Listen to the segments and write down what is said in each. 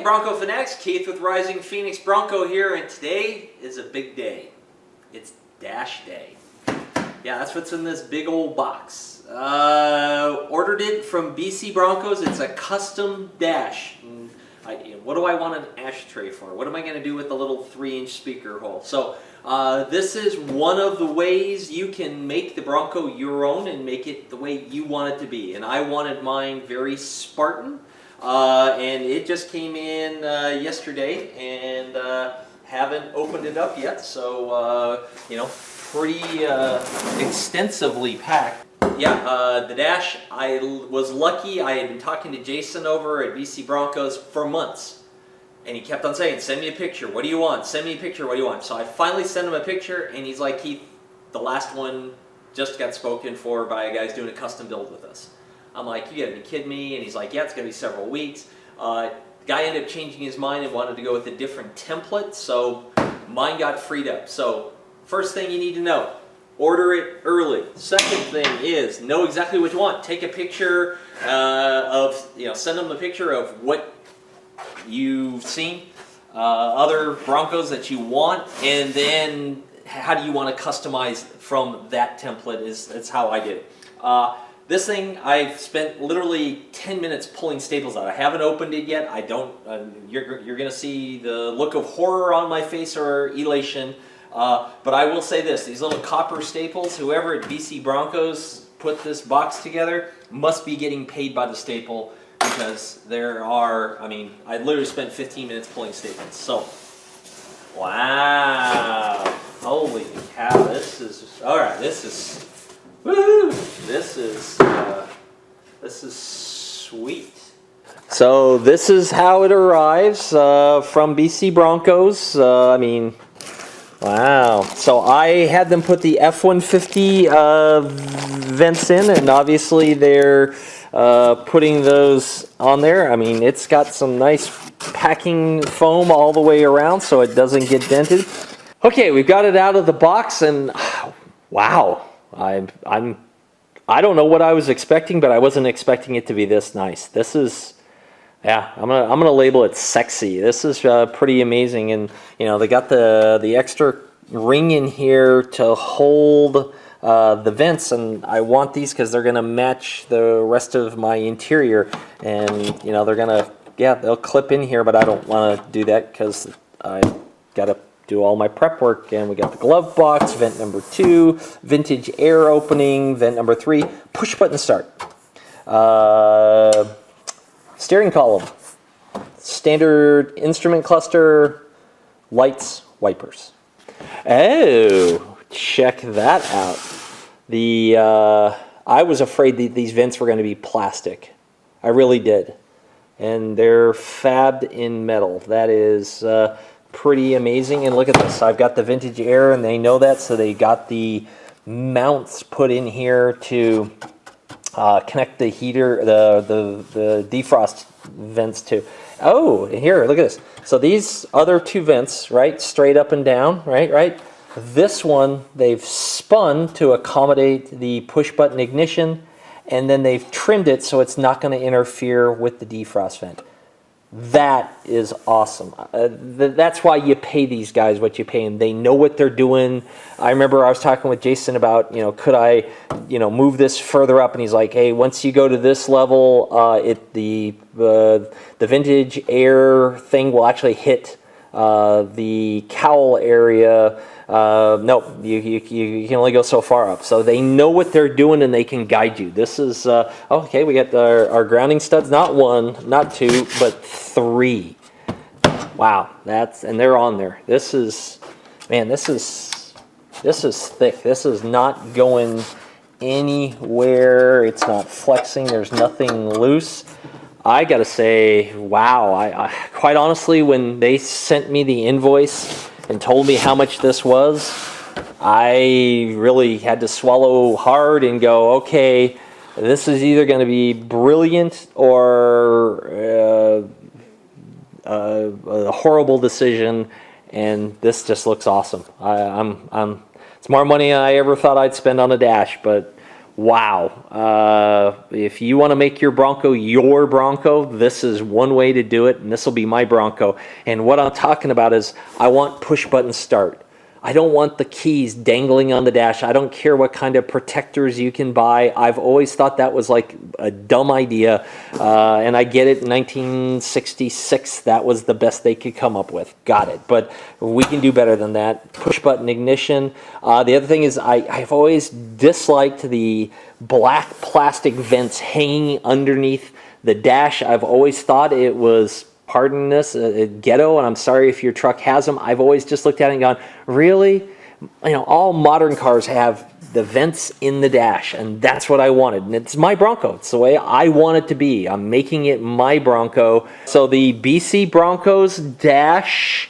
Hey Bronco fanatics, Keith with Rising Phoenix Bronco here, and today is a big day. It's Dash Day. Yeah, that's what's in this big old box. Ordered it from BC Broncos. It's a custom dash. What do I want an ashtray for? What am I going to do with the little 3-inch speaker hole? So this is one of the ways you can make the Bronco your own and make it the way you want it to be. And I wanted mine very Spartan. And it just came in yesterday, and haven't opened it up yet, so pretty extensively packed. Yeah, the dash, I was lucky. I had been talking to Jason over at BC Broncos for months, and he kept on saying, send me a picture, what do you want? Send me a picture, what do you want? So I finally sent him a picture, and he's like, Keith, the last one just got spoken for by a guy who's doing a custom build with us. I'm like, you gotta be kidding me. And he's like, yeah, it's gonna be several weeks. The guy ended up changing his mind and wanted to go with a different template, so mine got freed up. So first thing you need to know, order it early. Second thing is, know exactly what you want. Take a picture send them a picture of what you've seen, other Broncos that you want, and then how do you want to customize from that template is how I did it. This thing, I've spent literally 10 minutes pulling staples out. I haven't opened it yet. I don't. You're going to see the look of horror on my face or elation. But I will say this: these little copper staples, whoever at BC Broncos put this box together must be getting paid by the staple, because there are. I mean, I literally spent 15 minutes pulling staples. So, wow! Holy cow! This is all right. This is. Woo! This is sweet. So this is how it arrives from BC Broncos. I mean, wow. So I had them put the F-150 vents in, and obviously they're putting those on there. I mean, it's got some nice packing foam all the way around so it doesn't get dented. Okay, we've got it out of the box, and wow. I don't know what I was expecting, but I wasn't expecting it to be this nice. This is, yeah, I'm gonna label it sexy. This is pretty amazing, and they got the extra ring in here to hold the vents, and I want these because they're gonna match the rest of my interior, and they're gonna, yeah, they'll clip in here, but I don't want to do that because I gotta do all my prep work. And we got the glove box, vent number 2, vintage air opening, vent number 3, push button start, steering column, standard instrument cluster, lights, wipers. Oh, check that out. I was afraid that these vents were going to be plastic. I really did. And they're fabbed in metal. That is pretty amazing. And look at this, I've got the vintage air, and they know that, so they got the mounts put in here to connect the heater, the defrost vents to. Oh, here, look at this. So these other 2 vents, right, straight up and down, right. This one they've spun to accommodate the push button ignition, and then they've trimmed it so it's not going to interfere with the defrost vent. That is awesome. That's why you pay these guys what you pay them. They know what they're doing. I remember I was talking with Jason about, could I, move this further up? And he's like, hey, once you go to this level, the vintage air thing will actually hit the cowl area. No, you can only go so far up. So they know what they're doing, and they can guide you. This is okay. We got our grounding studs, not 1, not 2, but 3. Wow, and they're on there. This is, man, this is thick. This is not going anywhere. It's not flexing. There's nothing loose. I gotta say, wow. I quite honestly, when they sent me the invoice and told me how much this was, I really had to swallow hard and go, okay, this is either going to be brilliant or a horrible decision, and this just looks awesome. It's more money than I ever thought I'd spend on a dash, but wow. If you want to make your Bronco your Bronco, this is one way to do it, and this will be my Bronco. And what I'm talking about is I want push-button start. I don't want the keys dangling on the dash. I don't care what kind of protectors you can buy. I've always thought that was like a dumb idea, and I get it. In 1966, that was the best they could come up with. Got it. But we can do better than that. Push-button ignition. The other thing is I've always disliked the black plastic vents hanging underneath the dash. I've always thought it was, pardon this, ghetto, and I'm sorry if your truck has them. I've always just looked at it and gone, really? You know, all modern cars have the vents in the dash, and that's what I wanted. And it's my Bronco. It's the way I want it to be. I'm making it my Bronco. So the BC Broncos dash,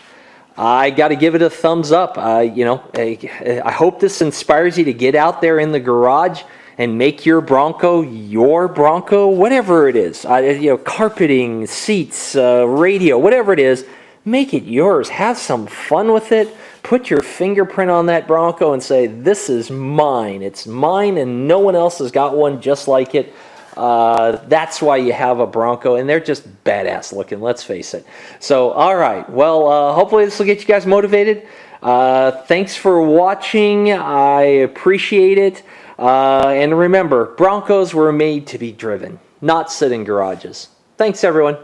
I got to give it a thumbs up. You know, I hope this inspires you to get out there in the garage and make your Bronco your Bronco, whatever it is. You know, carpeting, seats, radio, whatever it is, make it yours. Have some fun with it. Put your fingerprint on that Bronco and say, this is mine. It's mine and no one else has got one just like it. That's why you have a Bronco, and they're just badass looking, let's face it. So, all right. Well, hopefully this will get you guys motivated. Thanks for watching. I appreciate it. And remember, Broncos were made to be driven, not sit in garages. Thanks, everyone.